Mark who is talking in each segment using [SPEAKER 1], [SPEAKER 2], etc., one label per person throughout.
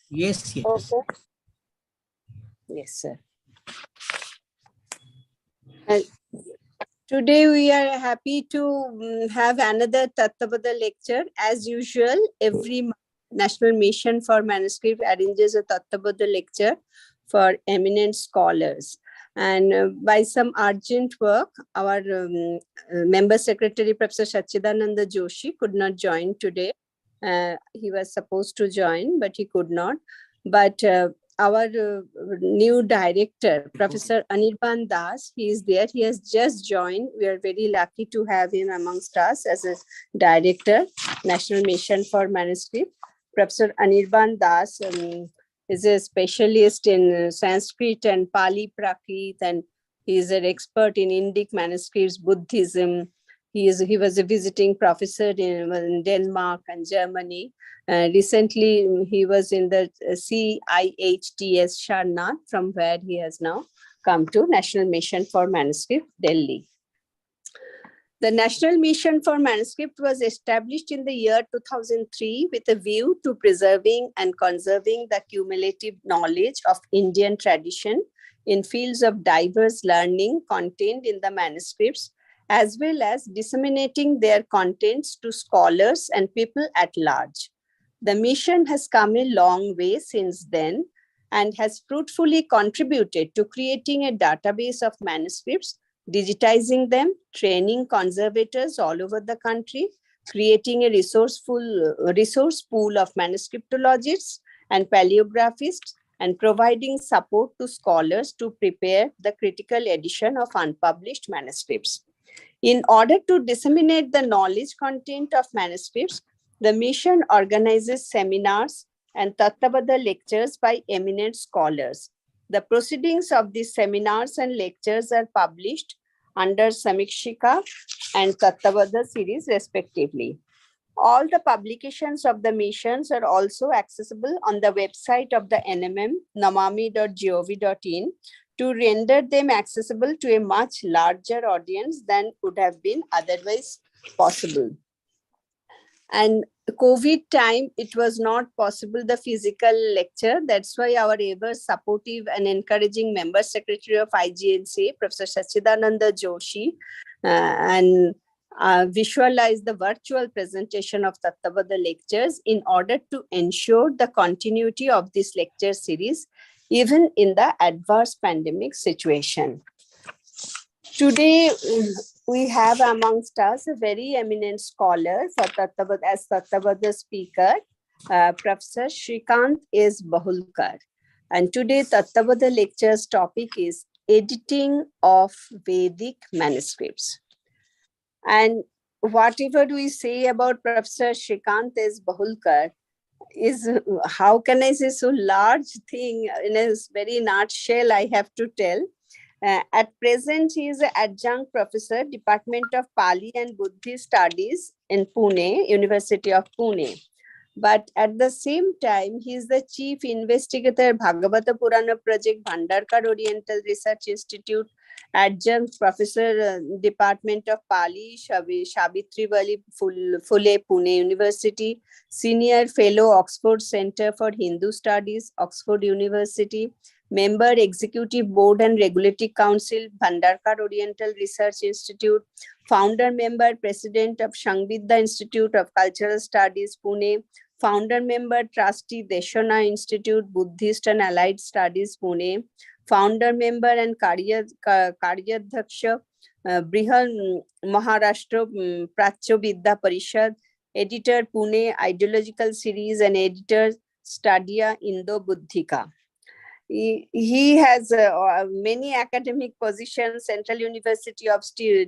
[SPEAKER 1] Yes, yes.
[SPEAKER 2] Okay. Yes, sir. And today we are happy to have another Tattvabodha lecture. As usual, every month, National Mission for Manuscript arranges a Tattvabodha lecture for eminent scholars. And by some urgent work, our member secretary, Professor Sachchidanand Joshi, could not join today. He was supposed to join, but he could not. But our new director, Professor Anirban Das, he is there. He has just joined. We are very lucky to have him amongst us as a director, National Mission for Manuscript. Professor Anirban Das is a specialist in Sanskrit and Pali Prakrit, and he is an expert in Indic manuscripts, Buddhism. He was a visiting professor in Denmark and Germany. Recently, he was in the CIHTS Sharnath, from where he has now come to National Mission for Manuscript, Delhi. The National Mission for Manuscript was established in the year 2003 with a view to preserving and conserving the cumulative knowledge of Indian tradition in fields of diverse learning contained in the manuscripts, as well as disseminating their contents to scholars and people at large. The mission has come a long way since then and has fruitfully contributed to creating a database of manuscripts, digitizing them, training conservators all over the country, creating a resource pool of manuscriptologists and paleographists, and providing support to scholars to prepare the critical edition of unpublished manuscripts. In order to disseminate the knowledge content of manuscripts, the mission organizes seminars and Tattvabodha lectures by eminent scholars. The proceedings of these seminars and lectures are published under Samikshika and Tattvabodha series respectively. All the publications of the missions are also accessible on the website of the NMM, namami.gov.in, to render them accessible to a much larger audience than would have been otherwise possible. And COVID time, it was not possible, the physical lecture. That's why our ever supportive and encouraging member secretary of IGNCA, Professor Sachchidanand Joshi, visualized the virtual presentation of Tattvabodha lectures in order to ensure the continuity of this lecture series, even in the adverse pandemic situation. Today, we have amongst us a very eminent scholar for Tattvabodha, as Tattvabodha speaker, Professor Srikant S Bahulkar. And today, Tattvabodha lecture's topic is editing of Vedic manuscripts. And whatever we say about Professor Srikant S Bahulkar is, how can I say, so large thing in a very nutshell, I have to tell. At present, he is an adjunct professor, Department of Pali and Buddhist Studies in Pune, University of Pune. But at the same time, he is the chief investigator, Bhagavata Purana Project, Bhandarkar Oriental Research Institute, adjunct professor, Department of Pali, Savitribai Phule, Pune University, senior fellow, Oxford Center for Hindu Studies, Oxford University, member, Executive Board and Regulatory Council, Bhandarkar Oriental Research Institute, founder member, President of Sangvidya Institute of Cultural Studies, Pune, founder member, Trustee, Deshona Institute, Buddhist and Allied Studies, Pune, founder member and Karyadhaksha, Brihal Maharashtra Prachya Vidya Parishad, editor, Pune Ideological Series, and editor, Stadia Indo-Buddhika. He has many academic positions: Central University of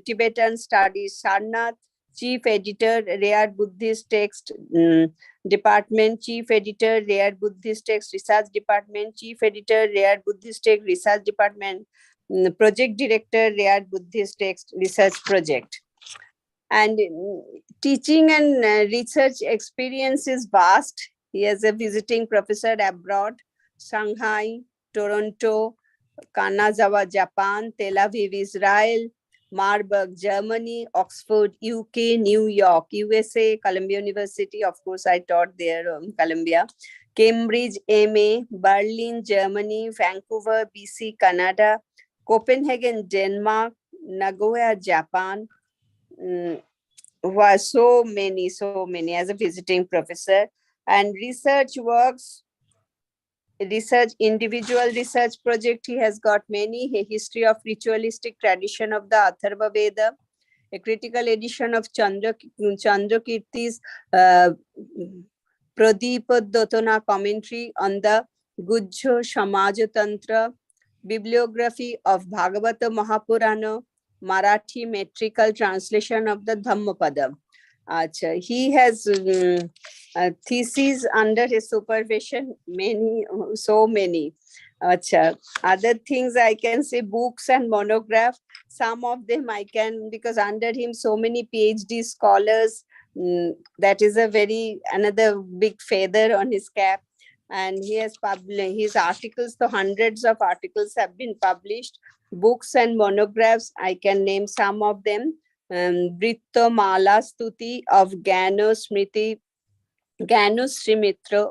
[SPEAKER 2] Tibetan Studies, Sarnath, Chief Editor, Rare Buddhist Text Department, Chief Editor, Rare Buddhist Text Research Department, Chief Editor, Rare Buddhist Text Research Department, Project Director, Rare Buddhist Text Research Project. And teaching and research experience is vast. He is a visiting professor abroad, Shanghai, Toronto, Kanazawa, Japan, Tel Aviv, Israel, Marburg, Germany, Oxford, UK, New York, USA, Columbia University. Of course, I taught there, Columbia, Cambridge, MA, Berlin, Germany, Vancouver, BC, Canada, Copenhagen, Denmark, Nagoya, Japan. Was so many as a visiting professor. And individual research project, he has got many. A history of ritualistic tradition of the Atharvaveda, a critical edition of Chandrakirti's Pradipadotana commentary on the Gujjo Samaja Tantra, bibliography of Bhagavata Mahapurana, Marathi metrical translation of the Dhammapada. Achha, he has theses under his supervision, so many. Achha. Other things I can say, books and monographs. Some of them I can, because under him so many PhD scholars. That is another big feather on his cap. And he has published his articles. So hundreds of articles have been published. Books and monographs, I can name some of them. Britta Mala Stuti of Gano Srimitra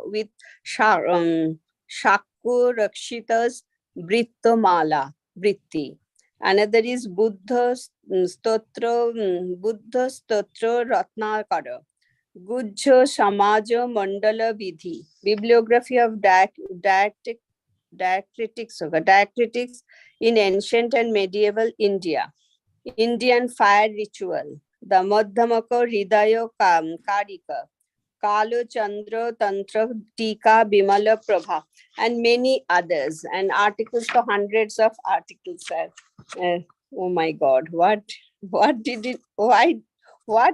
[SPEAKER 2] with Shakku Rakshita's Britta Mala, Britti. Another is Buddha Stotra Ratnakara, Gujja Samaja Mandala Vidhi, bibliography of diacritics in ancient and medieval India, Indian fire ritual, the Madhyamaka Hridaya Karika, Kalo Chandra Tantra Tika Bimala Prabha, and many others, and articles, for hundreds of articles. Oh my God, what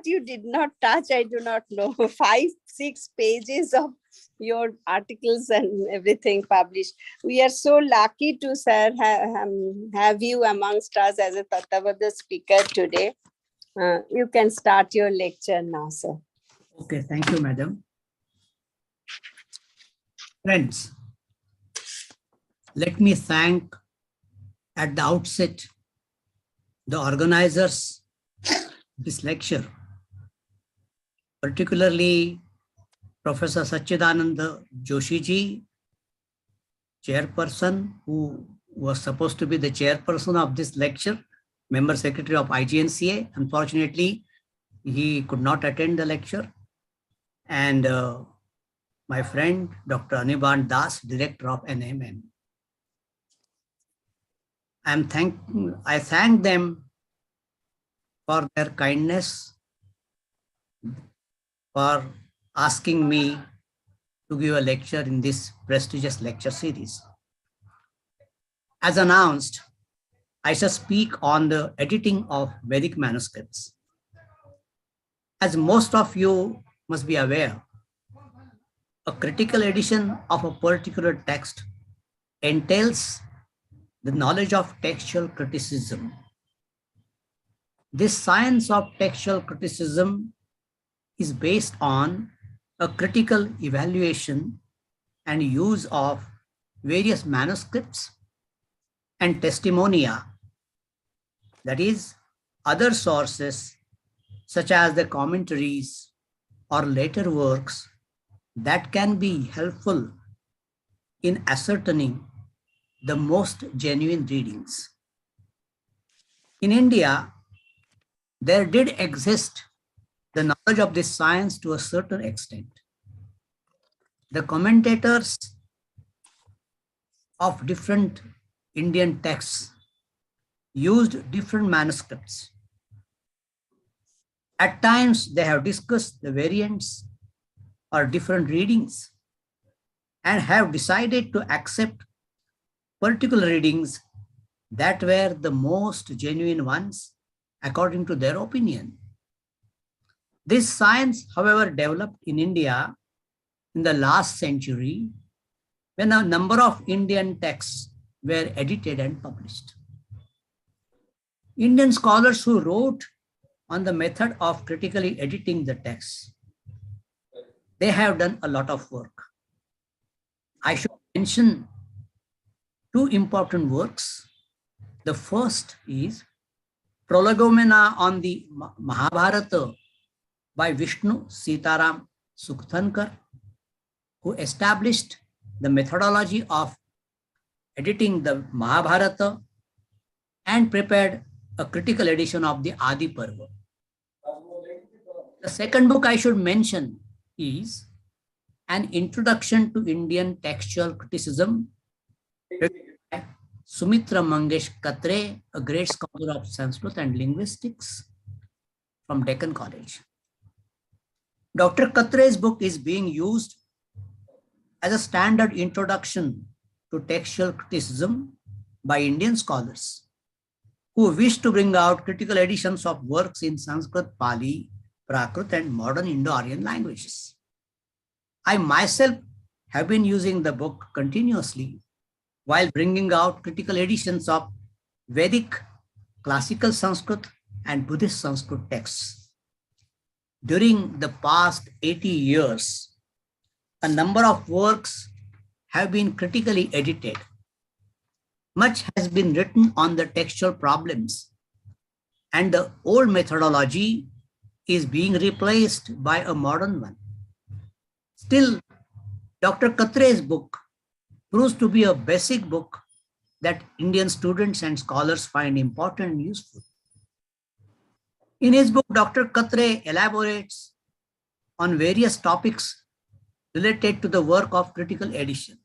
[SPEAKER 2] you did not touch, I do not know. 5-6 pages of your articles and everything published. We are so lucky to, sir, have you amongst us as a Tattvabodha speaker today. You can start your lecture now, sir.
[SPEAKER 1] Okay, thank you, madam. Friends, let me thank at the outset the organizers of this lecture, particularly Professor Sachchidanand Joshi ji, chairperson, who was supposed to be the chairperson of this lecture, member secretary of IGNCA. Unfortunately, he could not attend the lecture. And my friend, Dr. Anirban Das, director of NMM. I thank them for their kindness, for asking me to give a lecture in this prestigious lecture series. As announced, I shall speak on the editing of Vedic manuscripts. As most of you must be aware, a critical edition of a particular text entails the knowledge of textual criticism. This science of textual criticism is based on a critical evaluation and use of various manuscripts and testimonia, that is, other sources such as the commentaries or later works that can be helpful in ascertaining the most genuine readings. In India, there did exist the knowledge of this science to a certain extent. The commentators of different Indian texts used different manuscripts. At times, they have discussed the variants or different readings and have decided to accept particular readings that were the most genuine ones according to their opinion. This science, however, developed in India in the last century when a number of Indian texts were edited and published. Indian scholars who wrote on the method of critically editing the texts, they have done a lot of work. I should mention two important works. The first is Prolegomena on the Mahabharata by Vishnu Sitaram Sukthankar. who established the methodology of editing the Mahabharata and prepared a critical edition of the Adi Parva. The second book I should mention is An Introduction to Indian Textual Criticism, written by Sumitra Mangesh Katre, a great scholar of Sanskrit and linguistics from Deccan College. Dr. Katre's book is being used as a standard introduction to textual criticism by Indian scholars who wish to bring out critical editions of works in Sanskrit, Pali, Prakrit, and modern Indo-Aryan languages. I myself have been using the book continuously while bringing out critical editions of Vedic, classical Sanskrit, and Buddhist Sanskrit texts. During the past 80 years, a number of works have been critically edited. Much has been written on the textual problems, and the old methodology is being replaced by a modern one. Still, Dr. Katre's book proves to be a basic book that Indian students and scholars find important and useful. In his book, Dr. Katre elaborates on various topics related to the work of critical edition,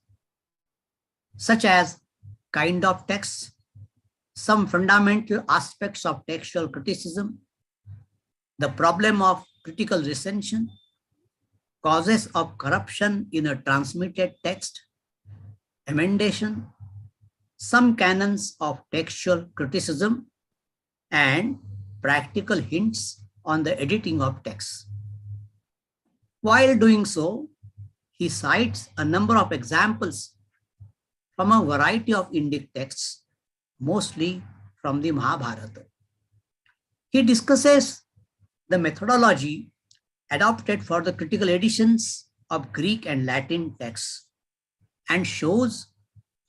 [SPEAKER 1] such as kind of text, some fundamental aspects of textual criticism, the problem of critical recension, causes of corruption in a transmitted text, emendation, some canons of textual criticism, and practical hints on the editing of texts. While doing so, he cites a number of examples from a variety of Indic texts, mostly from the Mahabharata. He discusses the methodology adopted for the critical editions of Greek and Latin texts and shows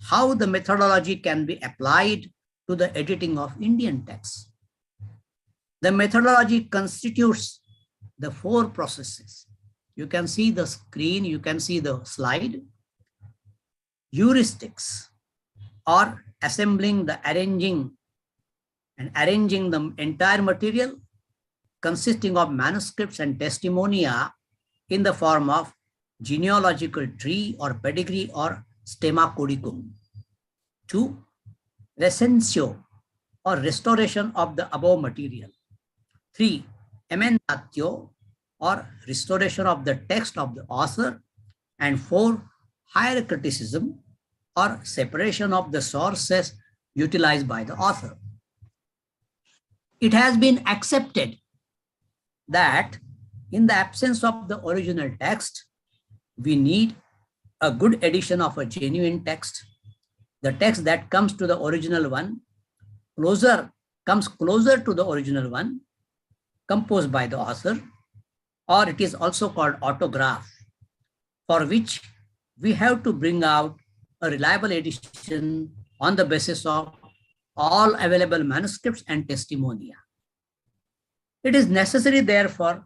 [SPEAKER 1] how the methodology can be applied to the editing of Indian texts. The methodology constitutes the four processes. You can see the screen, you can see the slide. Heuristics, or assembling the arranging the entire material consisting of manuscripts and testimonia in the form of genealogical tree or pedigree or stemma codicum. 2. Recensio, or restoration of the above material. 3. Emendatio, or restoration of the text of the author. And 4. Higher criticism, or separation of the sources utilized by the author. It has been accepted that in the absence of the original text, we need a good edition of a genuine text. The text that comes to the original one comes closer to the original one composed by the author, or it is also called autograph, for which we have to bring out a reliable edition on the basis of all available manuscripts and testimonia. It is necessary, therefore,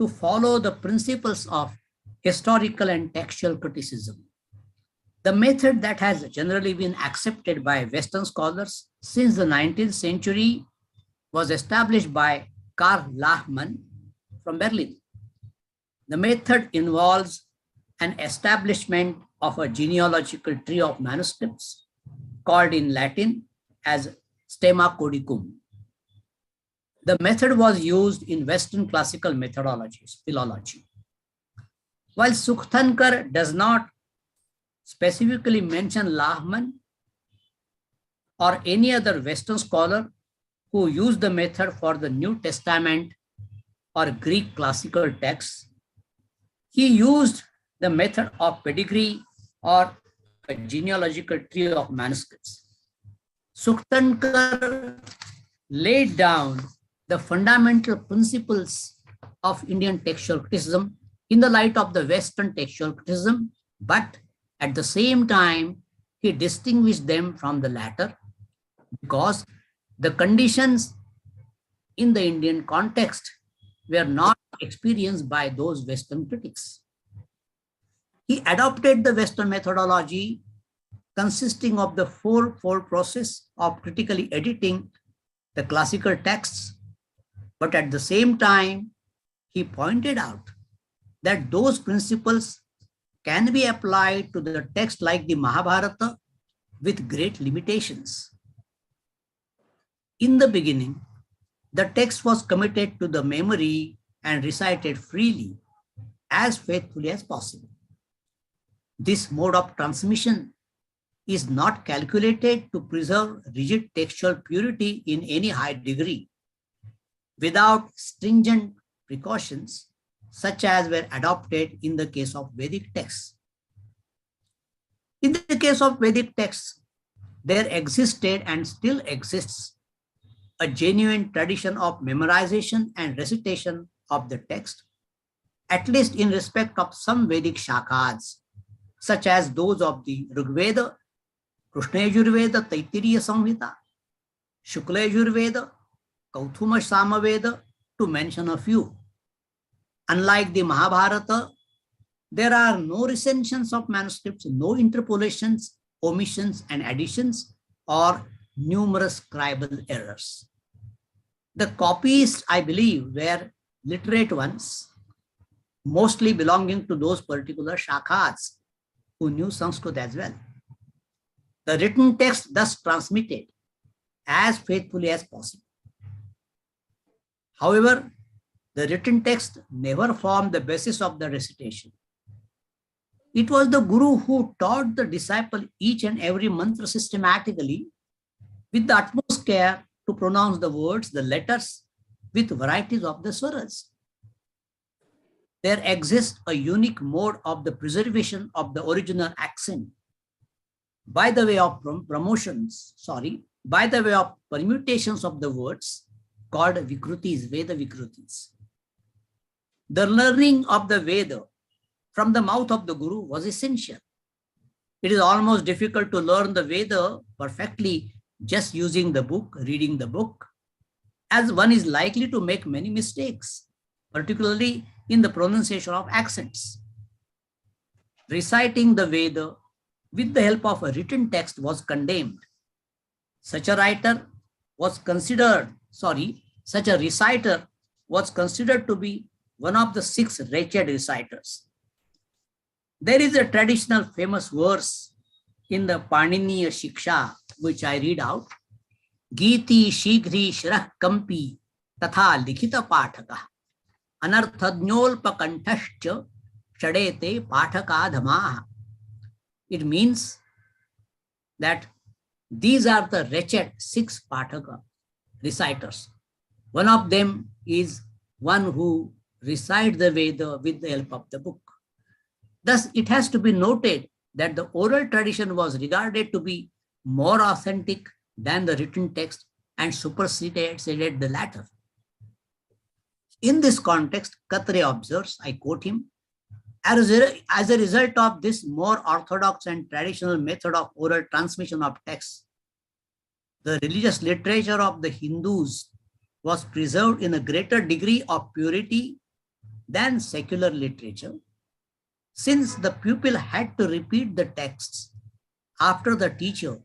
[SPEAKER 1] to follow the principles of historical and textual criticism. The method that has generally been accepted by Western scholars since the 19th century was established by Karl Lachmann from Berlin. The method involves an establishment of a genealogical tree of manuscripts called in Latin as stemma codicum. The method was used in Western classical methodologies, philology. While Sukthankar does not specifically mention Lachmann or any other Western scholar who used the method for the New Testament or Greek classical texts, he used the method of pedigree or a genealogical tree of manuscripts. Sukthankar laid down the fundamental principles of Indian textual criticism in the light of the Western textual criticism, but at the same time, he distinguished them from the latter because the conditions in the Indian context were not experienced by those Western critics. He adopted the Western methodology consisting of the four-fold process of critically editing the classical texts, but at the same time, he pointed out that those principles can be applied to the text like the Mahabharata with great limitations. In the beginning, the text was committed to the memory and recited freely, as faithfully as possible. This mode of transmission is not calculated to preserve rigid textual purity in any high degree without stringent precautions such as were adopted in the case of Vedic texts. In the case of Vedic texts, there existed and still exists a genuine tradition of memorization and recitation of the text, at least in respect of some Vedic shakhas, such as those of the Rigveda, Krishna Yajurveda, Taittiriya Samhita, Shukla Yajurveda, Kauthuma Samaveda, to mention a few. Unlike the Mahabharata, there are no recensions of manuscripts, no interpolations, omissions, and additions, or numerous scribal errors. The copies, I believe, were literate ones, mostly belonging to those particular shakhas who knew Sanskrit as well. The written text thus transmitted as faithfully as possible. However, the written text never formed the basis of the recitation. It was the Guru who taught the disciple each and every mantra systematically with the utmost care to pronounce the words, the letters, with varieties of the swaras. There exists a unique mode of the preservation of the original accent by the way of by the way of permutations of the words called Vikrutis, Veda Vikrutis. The learning of the Veda from the mouth of the Guru was essential. It is almost difficult to learn the Veda perfectly just using the book, reading the book, as one is likely to make many mistakes, particularly in the pronunciation of accents. Reciting the Veda with the help of a written text was condemned. Such a reciter was considered to be one of the 6 wretched reciters. There is a traditional famous verse in the Paniniya Shiksha, which I read out. Giti Shigri Shrah Kampi Tatha Likhita Pathaka Anarthadnyolpa Kanthascha Shadete Pathaka Dhamaha. It means that these are the wretched 6 Pathaka reciters. One of them is one who recites the Veda with the help of the book. Thus, it has to be noted that the oral tradition was regarded to be more authentic than the written text and superseded the latter. In this context, Katre observes, I quote him, as a result of this more orthodox and traditional method of oral transmission of texts, the religious literature of the Hindus was preserved in a greater degree of purity than secular literature, since the pupil had to repeat the texts after the teacher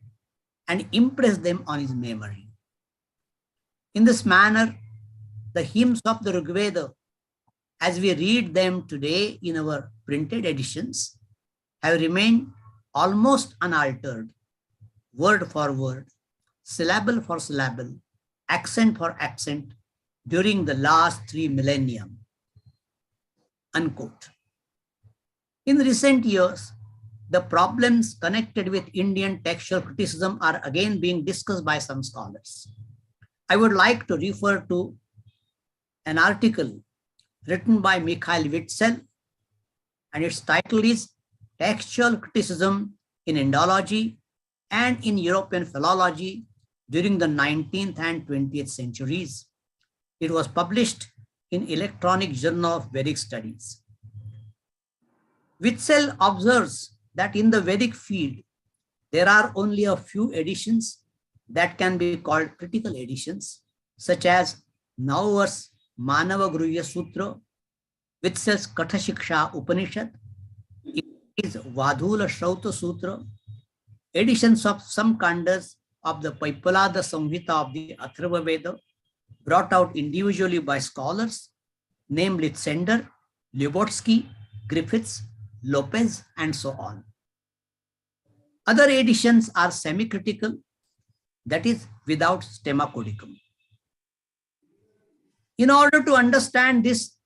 [SPEAKER 1] and impress them on his memory. In this manner, the hymns of the Rigveda, as we read them today in our printed editions, have remained almost unaltered, word for word, syllable for syllable, accent for accent, during the last 3 millennia. Unquote. In recent years, the problems connected with Indian textual criticism are again being discussed by some scholars. I would like to refer to an article written by Mikhail Witzel, and its title is Textual Criticism in Indology and in European Philology during the 19th and 20th centuries. It was published in Electronic Journal of Vedic Studies. Witzel observes that in the Vedic field, there are only a few editions that can be called critical editions, such as Nauvar's Manava Gruhya Sutra, Witzel's Katha Shiksha Upanishad, is Vadhula Shrauta Sutra, editions of some kandas of the Paipalada Samhita of the Atharvaveda, brought out individually by scholars, namely Tsender, Lubotsky, Griffiths, Lopez, and so on. Other editions are semi-critical, that is, without stemma codicum. In order to understand this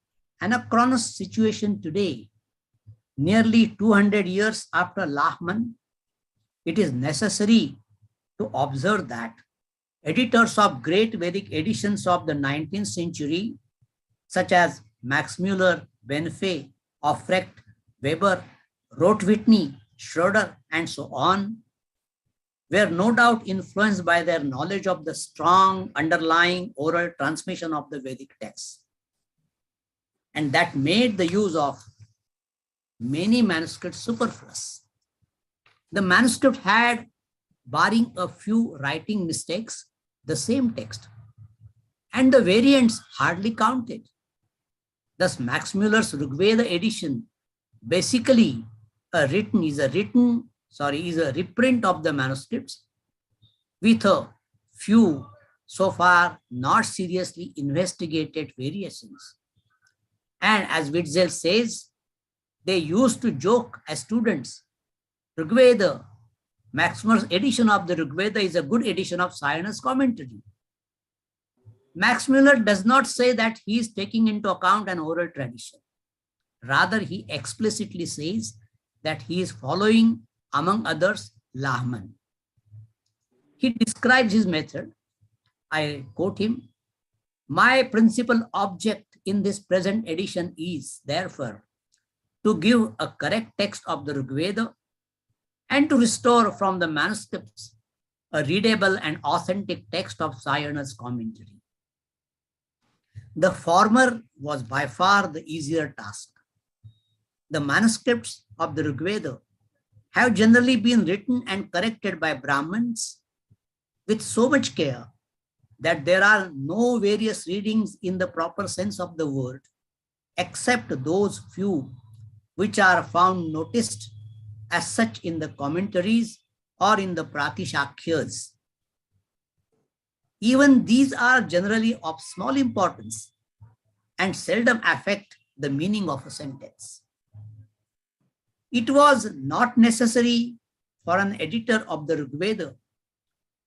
[SPEAKER 1] anachronous situation today, nearly 200 years after Lahman, it is necessary to observe that editors of great Vedic editions of the 19th century, such as Max Muller, Benfey, Ofrecht, Weber, Roth-Whitney, Schroeder, and so on, were no doubt influenced by their knowledge of the strong underlying oral transmission of the Vedic texts. And that made the use of many manuscripts superfluous. The manuscript had, barring a few writing mistakes, the same text, and the variants hardly counted. Thus, Max Muller's Rigveda edition basically is a reprint of the manuscripts with a few so far not seriously investigated variations. And as Witzel says, they used to joke as students, Rigveda, Max Muller's edition of the Rigveda is a good edition of Sayana's commentary. Max Muller does not say that he is taking into account an oral tradition. Rather, he explicitly says that he is following, among others, Lahman. He describes his method. I quote him, "My principal object in this present edition is, therefore, to give a correct text of the Rigveda and to restore from the manuscripts a readable and authentic text of Sayana's commentary." The former was by far the easier task. The manuscripts of the Rigveda have generally been written and corrected by Brahmins with so much care that there are no various readings in the proper sense of the word, except those few which are found noticed as such in the commentaries or in the Pratishakyas. Even these are generally of small importance and seldom affect the meaning of a sentence. It was not necessary for an editor of the Rigveda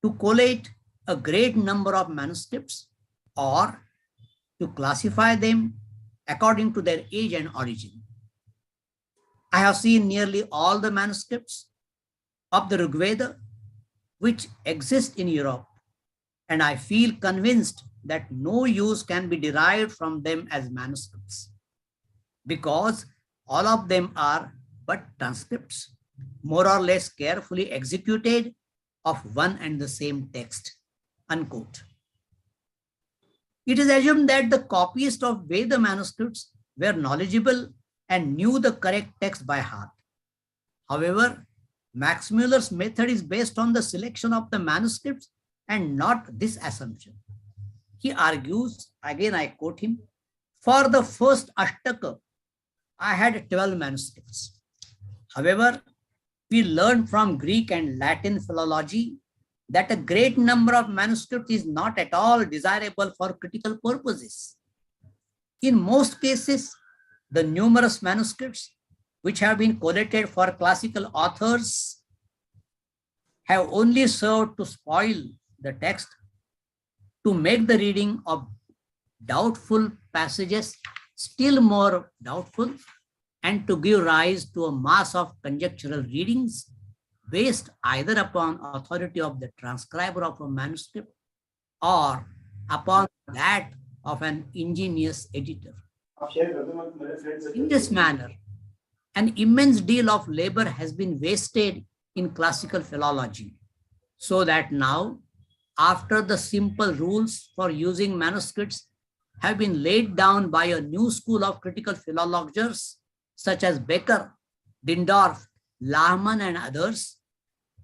[SPEAKER 1] to collate a great number of manuscripts or to classify them according to their age and origin. I have seen nearly all the manuscripts of the Rigveda which exist in Europe, and I feel convinced that no use can be derived from them as manuscripts, because all of them are but transcripts, more or less carefully executed of one and the same text, unquote. It is assumed that the copyists of Veda manuscripts were knowledgeable and knew the correct text by heart. However, Max Muller's method is based on the selection of the manuscripts and not this assumption. He argues, again I quote him, "For the first Ashtaka, I had 12 manuscripts. However, we learned from Greek and Latin philology that a great number of manuscripts is not at all desirable for critical purposes. In most cases, the numerous manuscripts which have been collated for classical authors have only served to spoil the text, to make the reading of doubtful passages still more doubtful, and to give rise to a mass of conjectural readings based either upon authority of the transcriber of a manuscript or upon that of an ingenious editor. In this manner, an immense deal of labor has been wasted in classical philology, so that now, after the simple rules for using manuscripts have been laid down by a new school of critical philologists such as Becker, Dindorf, Lahman, and others,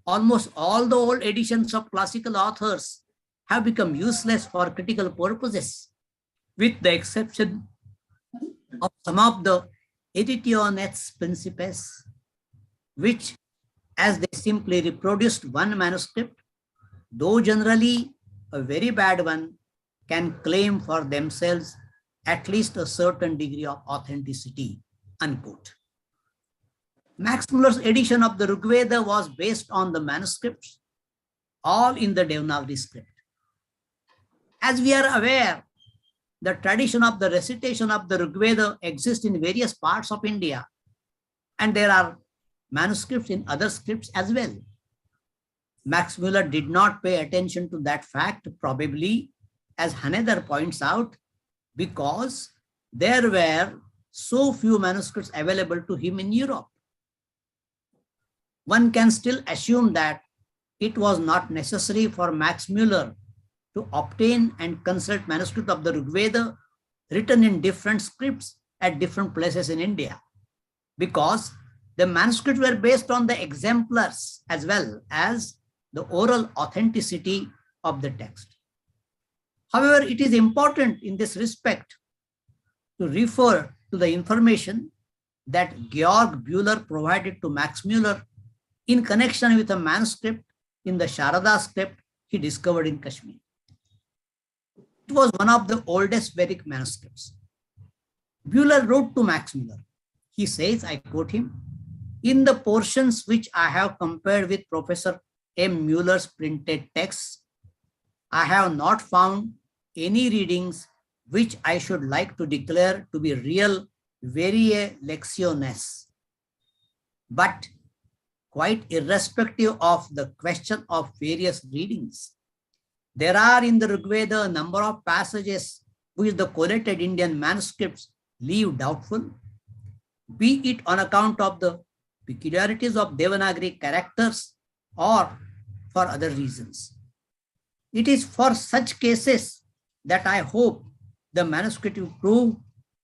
[SPEAKER 1] almost all the old editions of classical authors have become useless for critical purposes, with the exception of some of the Editiones Principes which, as they simply reproduced one manuscript, though generally a very bad one, can claim for themselves at least a certain degree of authenticity, unquote. Max Muller's edition of the Rigveda was based on the manuscripts, all in the Devanagari script. As we are aware, the tradition of the recitation of the Rigveda exists in various parts of India, and there are manuscripts in other scripts as well. Max Muller did not pay attention to that fact, probably, as Haneder points out, because there were so few manuscripts available to him in Europe. One can still assume that it was not necessary for Max Muller to obtain and consult manuscript of the Rigveda written in different scripts at different places in India, because the manuscripts were based on the exemplars as well as the oral authenticity of the text. However, it is important in this respect to refer to the information that Georg Bühler provided to Max Muller in connection with a manuscript in the Sharada script he discovered in Kashmir. It was one of the oldest Vedic manuscripts. Bühler wrote to Max Muller. He says, I quote him, "In the portions which I have compared with Professor M. Muller's printed texts, I have not found any readings which I should like to declare to be real variae lectiones. But quite irrespective of the question of various readings, there are in the Rigveda a number of passages which the collated Indian manuscripts leave doubtful, be it on account of the peculiarities of Devanagari characters or for other reasons. It is for such cases that I hope the manuscript will prove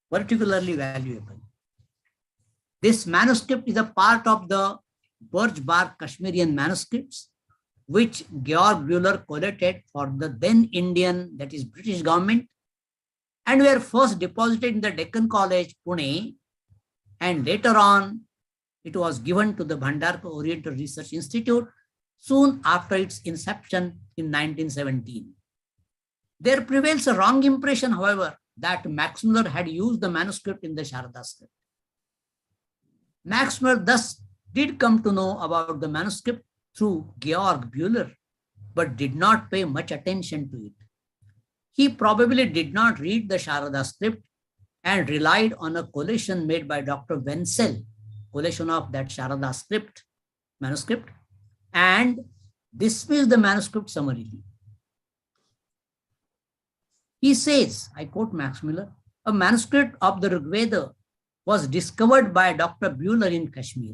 [SPEAKER 1] particularly valuable. This manuscript is a part of the birch bark Kashmirian manuscripts, which Georg Bühler collated for the then Indian, that is British government, and were first deposited in the Deccan College, Pune, and later on it was given to the Bhandarkar Oriental Research Institute soon after its inception in 1917. There prevails a wrong impression, however, that Max Muller had used the manuscript in the Sharada script. Max Muller thus did come to know about the manuscript through Georg Bühler, but did not pay much attention to it. He probably did not read the Sharada script and relied on a collation made by Dr. Wenzel, collation of that Sharada script, manuscript, and dismissed the manuscript summarily. He says, I quote Max Muller, a manuscript of the Rigveda was discovered by Dr. Bühler in Kashmir.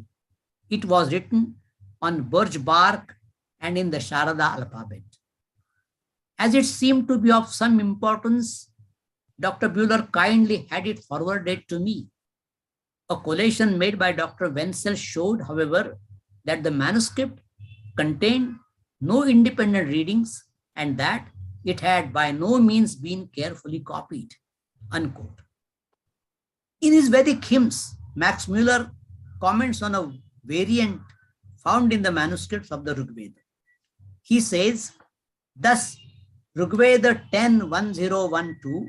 [SPEAKER 1] It was written on birch bark and in the Sharada alphabet. As it seemed to be of some importance, Dr. Bühler kindly had it forwarded to me. A collation made by Dr. Wenzel showed, however, that the manuscript contained no independent readings and that it had by no means been carefully copied, unquote. In his Vedic hymns, Max Muller comments on a variant found in the manuscripts of the Rigveda. He says, thus, Rigveda 10.1012,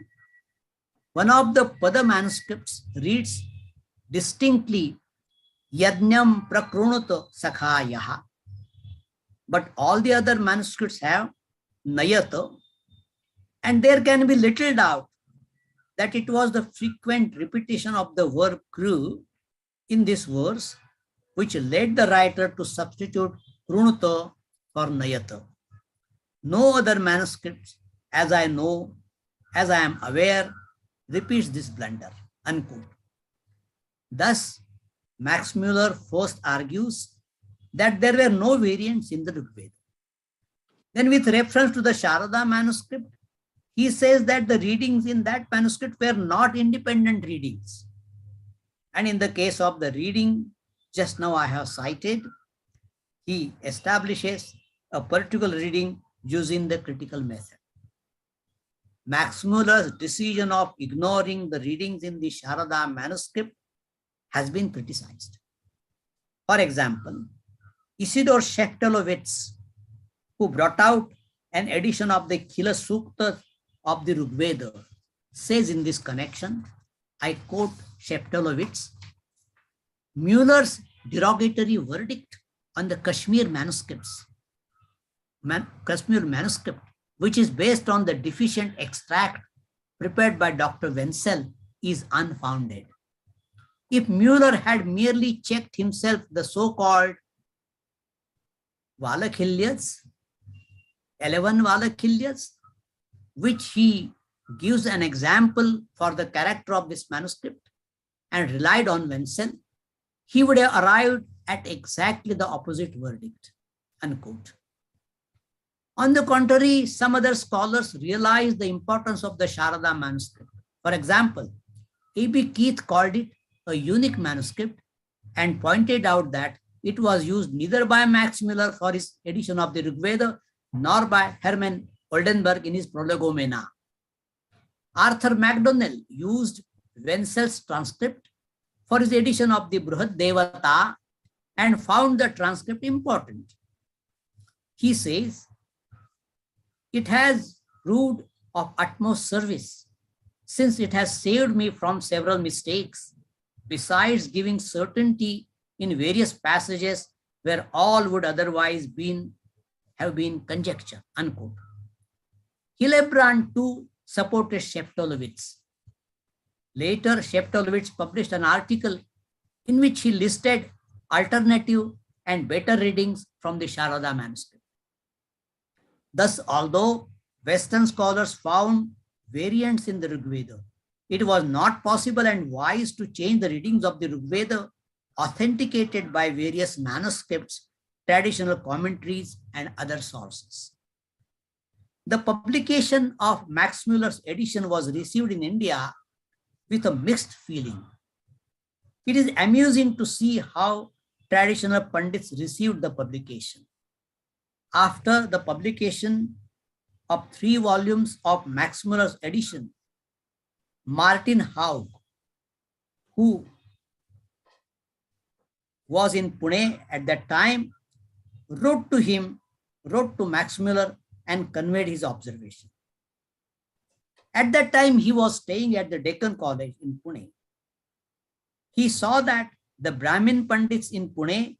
[SPEAKER 1] one of the Pada manuscripts reads distinctly, Yajnam Prakrunuta Sakhayaha, but all the other manuscripts have Nayata, and there can be little doubt that it was the frequent repetition of the verb kru in this verse which led the writer to substitute Krunuta for Nayata. No other manuscripts, as I am aware, repeats this blunder, unquote. Thus, Max Muller first argues that there were no variants in the Rigveda. Then with reference to the Sharada manuscript, he says that the readings in that manuscript were not independent readings. And in the case of the reading just now I have cited, he establishes a particular reading using the critical method. Max Muller's decision of ignoring the readings in the Sharada manuscript has been criticized. For example, Isidore Sheftelovitz, who brought out an edition of the Khila Sukta of the Rigveda, says in this connection, I quote Sheftelovitz, Mueller's derogatory verdict on the Kashmir manuscript, which is based on the deficient extract prepared by Dr. Wenzel, is unfounded. If Mueller had merely checked himself the so-called Valakhilias, 11 Valakhilias, which he gives an example for the character of this manuscript, and relied on Wenzel, he would have arrived at exactly the opposite verdict, unquote. On the contrary, some other scholars realized the importance of the Sharada manuscript. For example, A.B. Keith called it a unique manuscript and pointed out that it was used neither by Max Mueller for his edition of the Rigveda nor by Hermann Oldenburg in his Prolegomena. Arthur MacDonnell used Wenzel's transcript for his edition of the Bruhad Devata and found the transcript important. He says, it has proved of utmost service, since it has saved me from several mistakes, besides giving certainty in various passages where all would otherwise have been conjecture, unquote. Hillebrand too supported Sheftelovitz. Later, Sheftelovitz published an article in which he listed alternative and better readings from the Sharada manuscript. Thus, although Western scholars found variants in the Rigveda, it was not possible and wise to change the readings of the Rigveda authenticated by various manuscripts, traditional commentaries, and other sources. The publication of Max Mueller's edition was received in India with a mixed feeling. It is amusing to see how traditional Pandits received the publication. After the publication of 3 volumes of Max Mueller's edition, Martin Haug, who was in Pune at that time, wrote to Max Mueller and conveyed his observation. At that time, he was staying at the Deccan College in Pune. He saw that the Brahmin Pandits in Pune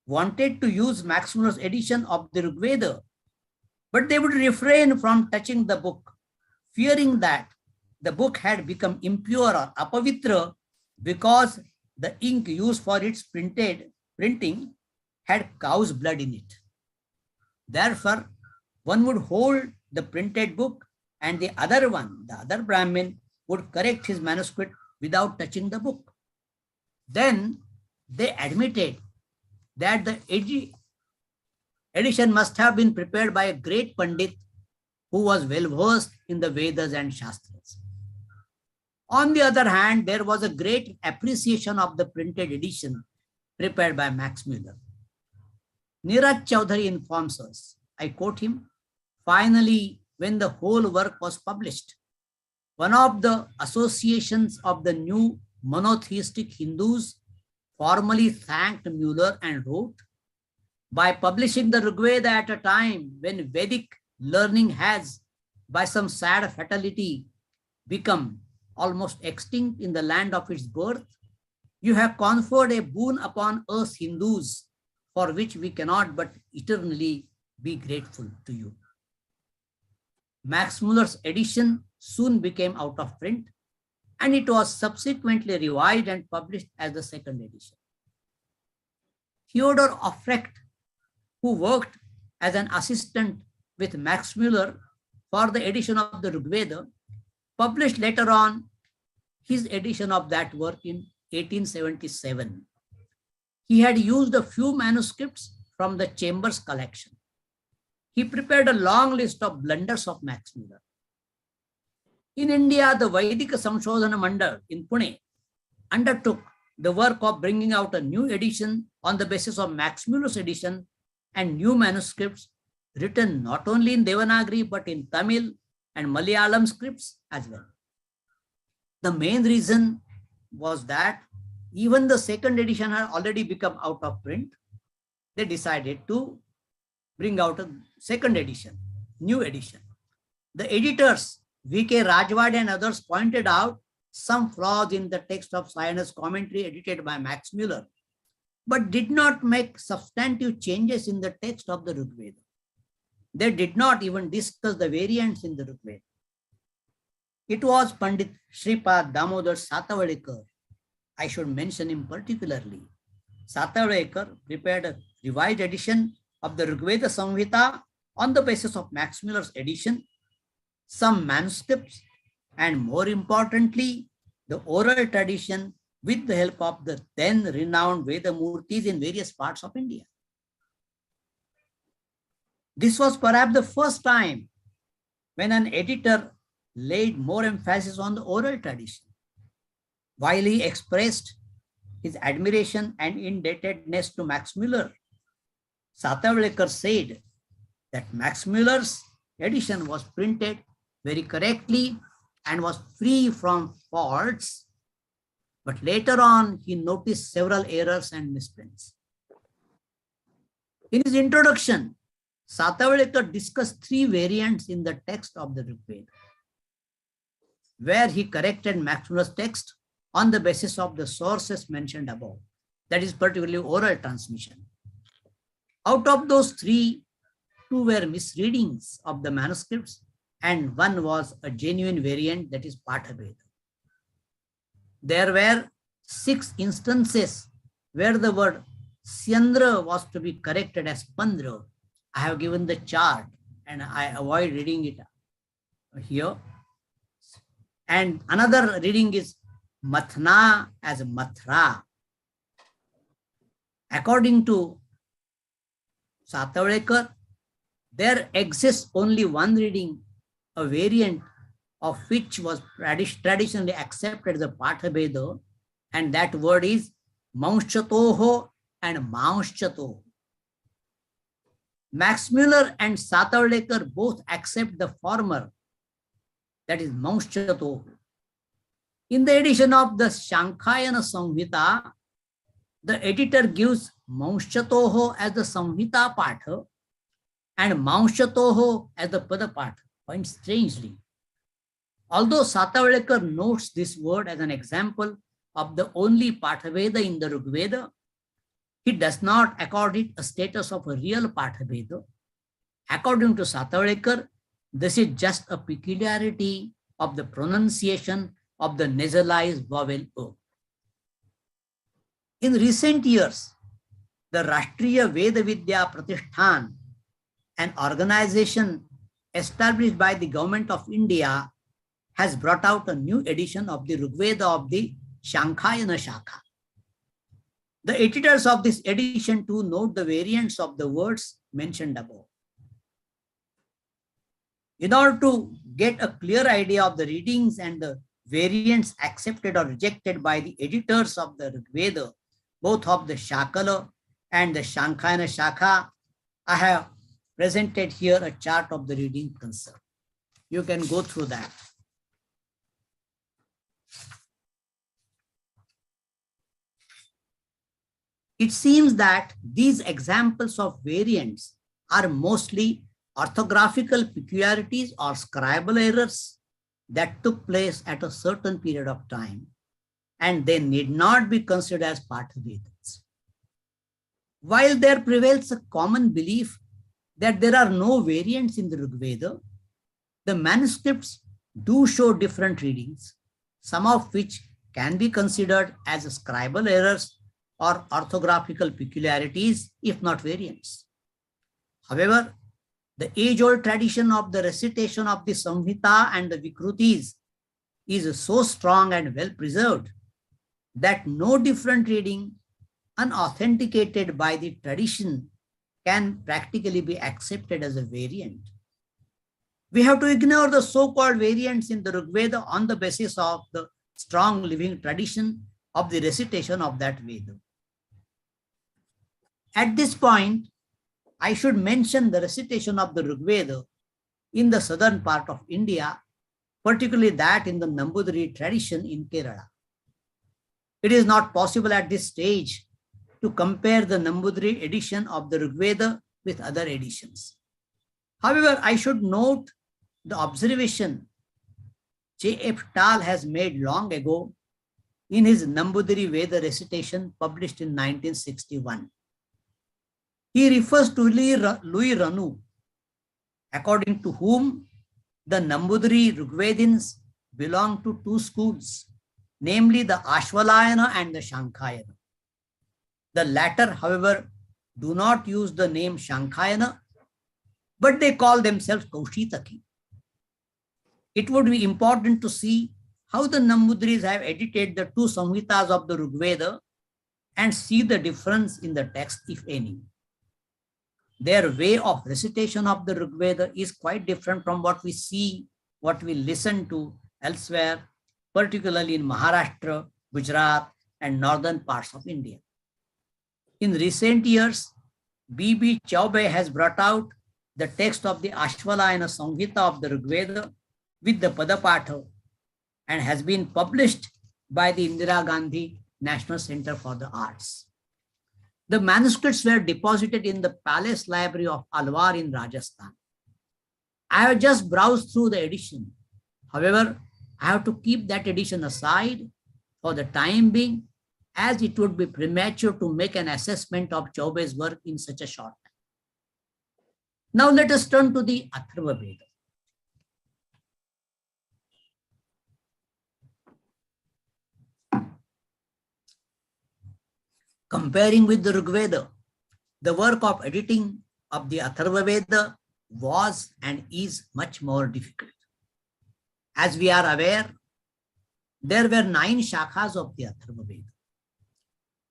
[SPEAKER 1] wanted to use Max Muller's edition of the Rigveda, but they would refrain from touching the book, fearing that the book had become impure or apavitra because the ink used for its printing had cow's blood in it. Therefore, one would hold the printed book and the other Brahmin, would correct his manuscript without touching the book. Then they admitted that the edition must have been prepared by a great Pandit who was well versed in the Vedas and Shastras. On the other hand, there was a great appreciation of the printed edition prepared by Max Mueller. Niraj Chaudhary informs us, I quote him, finally, when the whole work was published, one of the associations of the new monotheistic Hindus formally thanked Mueller and wrote, by publishing the Rigveda at a time when Vedic learning has, by some sad fatality, become almost extinct in the land of its birth, you have conferred a boon upon us Hindus, for which we cannot but eternally be grateful to you. Max Muller's edition soon became out of print, and it was subsequently revised and published as the second edition. Theodor Aufrecht, who worked as an assistant with Max Mueller for the edition of the Rigveda, published later on his edition of that work in 1877. He had used a few manuscripts from the Chambers collection. He prepared a long list of blunders of Max Mueller. In India, the Vedic Samshodhana Mandal in Pune undertook the work of bringing out a new edition on the basis of Max Muller's edition and new manuscripts written not only in Devanagari but in Tamil and Malayalam scripts as well. The main reason was that even the second edition had already become out of print, they decided to bring out a second edition, new edition. The editors, V.K. Rajwade and others, pointed out some flaws in the text of Sayan's commentary edited by Max Muller, but did not make substantive changes in the text of the Rig Veda. They did not even discuss the variants in the Rig Veda. It was Pandit Shripad Damodar Satavadekar, I should mention him particularly. Satavadekar prepared a revised edition of the Rig Veda Samhita on the basis of Max Muller's edition, some manuscripts, and more importantly, the oral tradition with the help of the then renowned Veda Murtis in various parts of India. This was perhaps the first time when an editor laid more emphasis on the oral tradition. While he expressed his admiration and indebtedness to Max Muller, Satavadekar said that Max Muller's edition was printed very correctly and was free from faults, but later on he noticed several errors and misprints. In his introduction, Satavadekar discussed three variants in the text of the Rig Veda, where he corrected Max Muller's text on the basis of the sources mentioned above, that is particularly oral transmission. Out of those three, two were misreadings of the manuscripts and one was a genuine variant, that is Tattvabodh. There were 6 instances where the word Syandra was to be corrected as Pandra. I have given the chart and I avoid reading it here. And another reading is Mathna as Mathra. According to Satavadekar, there exists only one reading, a variant of which was traditionally accepted as a Tattvabodh, and that word is Maunshatoho and Maunshatoho. Max Muller and Satavadekar both accept the former, that is Maunshatoho. In the edition of the Shankhayana Samhita, the editor gives Maunshatoho as the Samhita Patha and Maunshatoho as the Pada Patha, quite strangely. Although Satavadekar notes this word as an example of the only Tattvabodh in the Rig Veda, he does not accord it a status of a real Tattvabodh. According to Satavadekar, this is just a peculiarity of the pronunciation of the nasalized vowel O. In recent years, the Rashtriya Veda Vidya Pratishthan, an organization established by the government of India, has brought out a new edition of the Rig Veda of the Shankhayana Shakha. The editors of this edition too note the variants of the words mentioned above. In order to get a clear idea of the readings and the variants accepted or rejected by the editors of the Rig Veda, both of the Shakala and the Shankhayana Shakha, I have presented here a chart of the reading concerned. You can go through that. It seems that these examples of variants are mostly orthographical peculiarities or scribal errors that took place at a certain period of time, and they need not be considered as Tattvabodhs. While there prevails a common belief that there are no variants in the Rig Veda, the manuscripts do show different readings, some of which can be considered as scribal errors or orthographical peculiarities, if not variants. However, the age-old tradition of the recitation of the Samhita and the Vikrutis is so strong and well preserved that no different reading unauthenticated by the tradition can practically be accepted as a variant. We have to ignore the so-called variants in the Rig Veda on the basis of the strong living tradition of the recitation of that Veda. At this point, I should mention the recitation of the Rig Veda in the southern part of India, particularly that in the Nambudiri tradition in Kerala. It is not possible at this stage to compare the Nambudiri edition of the Rigveda with other editions. However, I should note the observation J.F. Tal has made long ago in his Nambudiri Veda recitation published in 1961. He refers to Louis Ranu, according to whom the Nambudiri Rigvedins belong to two schools, namely the Ashvalayana and the Shankhayana. The latter, however, do not use the name Shankhayana, but they call themselves Kaushitaki. It would be important to see how the Nambudiris have edited the two Samhitas of the Rigveda and see the difference in the text, if any. Their way of recitation of the Rigveda is quite different from what we see, what we listen to elsewhere, particularly in Maharashtra, Gujarat, and northern parts of India. In recent years, B.B. Chaubey has brought out the text of the Ashvalayana Samhita of the Rigveda with the Padapatha and has been published by the Indira Gandhi National Center for the Arts. The manuscripts were deposited in the Palace Library of Alwar in Rajasthan. I have just browsed through the edition. However, I have to keep that edition aside for the time being, as it would be premature to make an assessment of Chaubey's work in such a short time. Now let us turn to the Atharvaveda. Comparing with the Rigveda, the work of editing of the Atharvaveda was and is much more difficult. As we are aware, there were 9 shakhas of the Atharvaveda.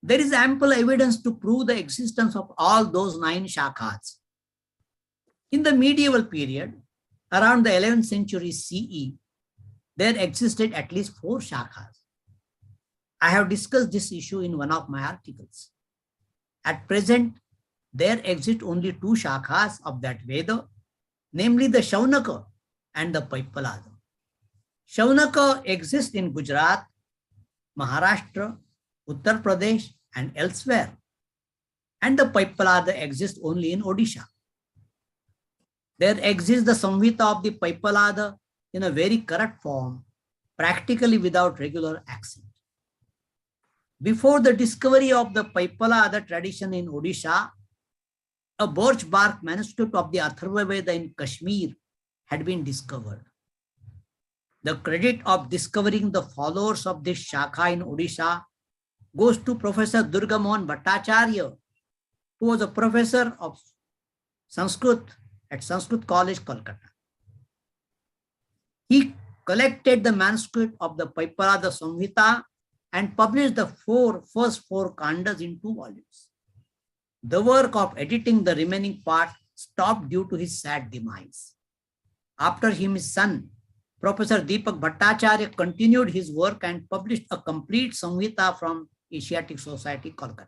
[SPEAKER 1] There is ample evidence to prove the existence of all those 9 shakhas. In the medieval period, around the 11th century CE, there existed at least 4 shakhas. I have discussed this issue in one of my articles. At present, there exist only 2 shakhas of that Veda, namely the Shaunaka and the Paipalada. Shaunaka exists in Gujarat, Maharashtra, Uttar Pradesh, and elsewhere, and the Paipalada exists only in Odisha. There exists the Samhita of the Paipalada in a very correct form, practically without regular accent. Before the discovery of the Paipalada tradition in Odisha, a birch bark manuscript of the Atharvaveda in Kashmir had been discovered. The credit of discovering the followers of this Shakha in Odisha goes to Professor Durgamohan Bhattacharya, who was a professor of Sanskrit at Sanskrit College, Kolkata. He collected the manuscript of the Paipalada Samhita and published the first four kandas in 2 volumes. The work of editing the remaining part stopped due to his sad demise. After him, his son, Professor Deepak Bhattacharya, continued his work and published a complete Samhita from Asiatic Society, Kolkata.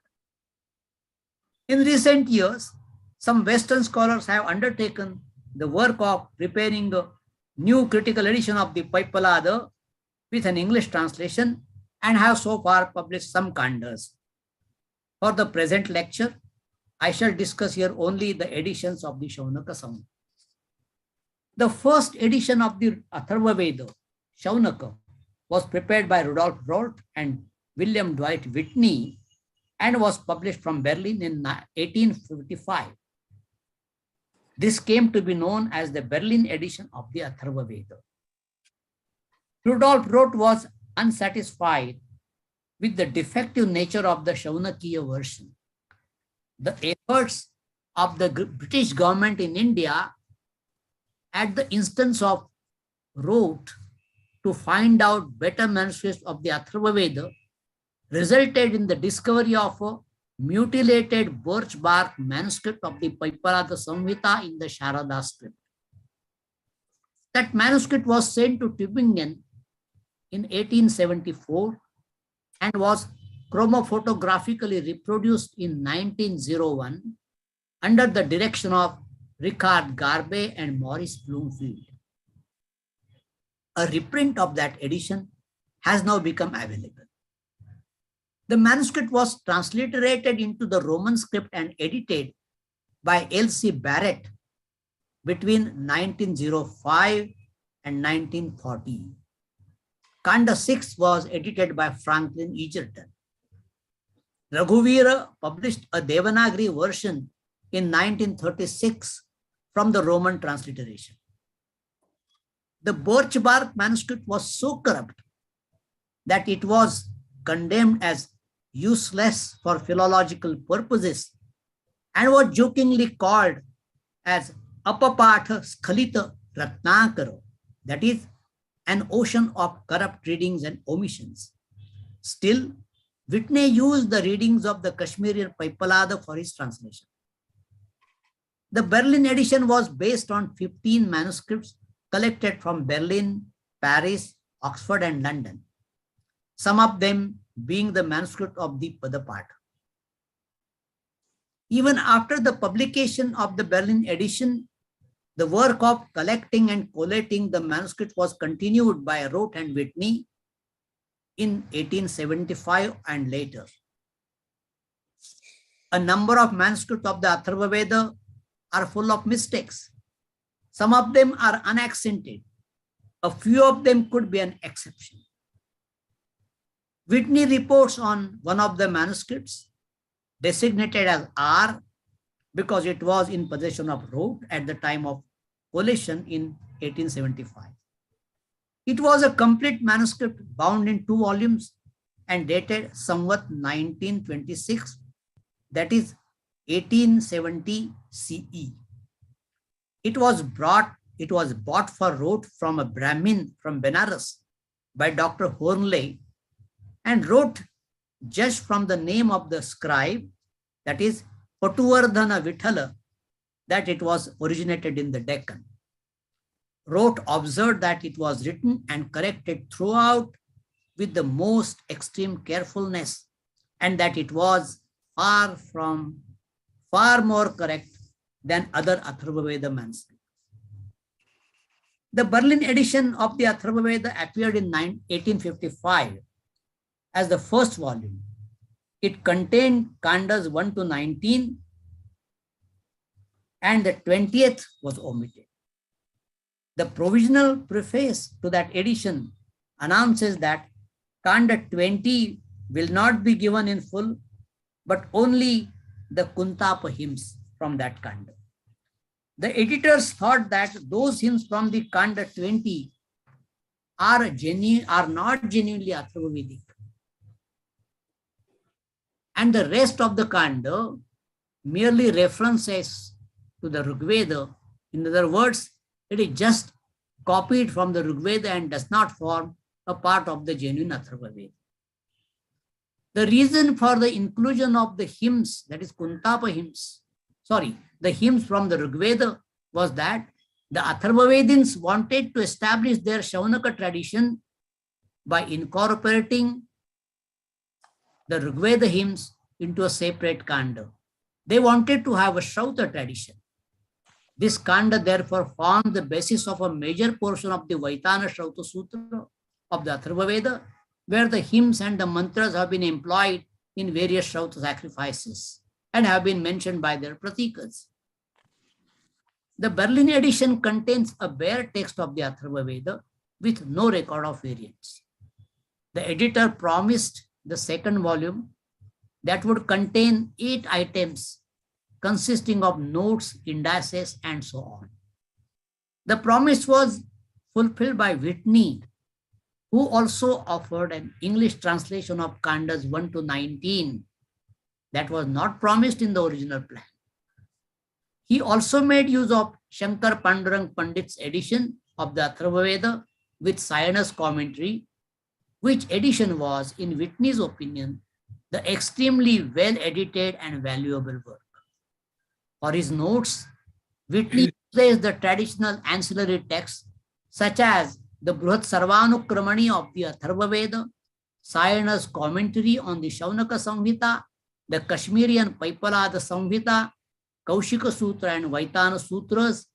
[SPEAKER 1] In recent years, some Western scholars have undertaken the work of preparing a new critical edition of the Paipalada with an English translation and have so far published some kandas. For the present lecture, I shall discuss here only the editions of the Shaunaka Samhita. The first edition of the Atharvaveda, Shaunaka, was prepared by Rudolf Roth and William Dwight Whitney and was published from Berlin in 1855. This came to be known as the Berlin edition of the Atharvaveda. Rudolf Roth was unsatisfied with the defective nature of the Shaunakiya version. The efforts of the British government in India, at the instance of Roth, to find out better manuscripts of the Atharvaveda resulted in the discovery of a mutilated birch bark manuscript of the Paipalada Samhita in the Sharada script. That manuscript was sent to Tübingen in 1874 and was chromophotographically reproduced in 1901 under the direction of Richard Garbe and Maurice Bloomfield. A reprint of that edition has now become available. The manuscript was transliterated into the Roman script and edited by L.C. Barrett between 1905 and 1940. Kanda 6 was edited by Franklin Egerton. Raghuvira published a Devanagari version in 1936 from the Roman transliteration. The birch bark manuscript was so corrupt that it was condemned as useless for philological purposes and was jokingly called as Apapatha Skhalita Ratnakaro, that is, an ocean of corrupt readings and omissions. Still, Whitney used the readings of the Kashmirian Paipalada for his translation. The Berlin edition was based on 15 manuscripts collected from Berlin, Paris, Oxford, and London, some of them being the manuscript of the Padapatha. Even after the publication of the Berlin edition, the work of collecting and collating the manuscript was continued by Roth and Whitney in 1875 and later. A number of manuscripts of the Atharvaveda are full of mistakes. Some of them are unaccented. A few of them could be an exception. Whitney reports on one of the manuscripts designated as R because it was in possession of Roth at the time of collation in 1875. It was a complete manuscript bound in 2 volumes and dated somewhat 1926, that is 1870 CE. It was bought for Roth from a Brahmin from Benares by Dr. Hornley, and Roth judged from the name of the scribe, that is Patuvardhana Vithala, that it was originated in the Deccan. Roth observed that it was written and corrected throughout with the most extreme carefulness, and that it was far more correct than other Atharvaveda manuscripts. The Berlin edition of the Atharvaveda appeared in 1855 as the first volume. It contained Kandas 1 to 19, and the 20th was omitted. The provisional preface to that edition announces that Kanda 20 will not be given in full, but only the Kuntapa hymns from that Kanda. The editors thought that those hymns from the Kanda 20 are not genuinely Atharvavedic, and the rest of the Kanda merely references to the Rigveda. In other words, it is just copied from the Rigveda and does not form a part of the genuine Atharvaveda. The reason for the inclusion of the hymns, that is Kuntapa hymns, the hymns from the Rigveda, was that the Atharvavedins wanted to establish their Shaunaka tradition by incorporating the Rigveda hymns into a separate Kanda. They wanted to have a Shrauta tradition. This Kanda therefore forms the basis of a major portion of the Vaitana Shrauta Sutra of the Atharvaveda, where the hymns and the mantras have been employed in various Shrauta sacrifices and have been mentioned by their pratikas. The Berlin edition contains a bare text of the Atharvaveda with no record of variants. The editor promised the second volume that would contain 8 items consisting of notes, indices, and so on. The promise was fulfilled by Whitney, who also offered an English translation of Kandas 1 to 19 that was not promised in the original plan. He also made use of Shankar Pandurang Pandit's edition of the Atharvaveda with Sayanas commentary, which edition was, in Whitney's opinion, the extremely well-edited and valuable work. For his notes, Whitney uses the traditional ancillary texts such as the Bruhat Sarvanukramani of the Atharvaveda, Sayana's commentary on the Shaunaka Samhita, the Kashmirian Paipalada Samhita, Kaushika Sutra and Vaitana Sutras,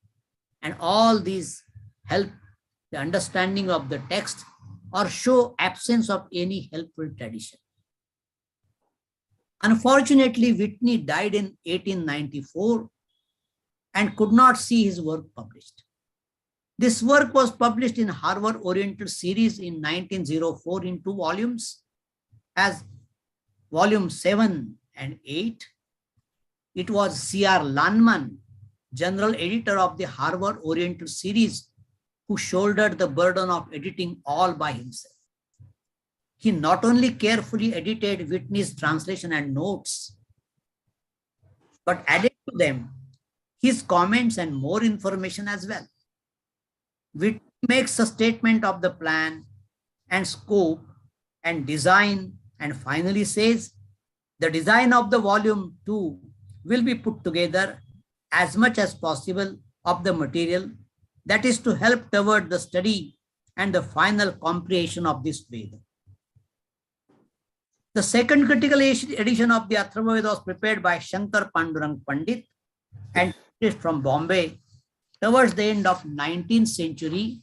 [SPEAKER 1] and all these help the understanding of the text or show absence of any helpful tradition. Unfortunately, Whitney died in 1894 and could not see his work published. This work was published in Harvard Oriental Series in 1904 in 2 volumes as volume 7 and 8. It was C.R. Lanman, general editor of the Harvard Oriental Series, who shouldered the burden of editing all by himself. He not only carefully edited Whitney's translation and notes, but added to them his comments and more information as well. Whitney makes a statement of the plan and scope and design, and finally says the design of the volume 2 will be put together as much as possible of the material that is to help toward the study and the final comprehension of this Veda. The second critical edition of the Atharvaveda was prepared by Shankar Pandurang Pandit and from Bombay towards the end of 19th century,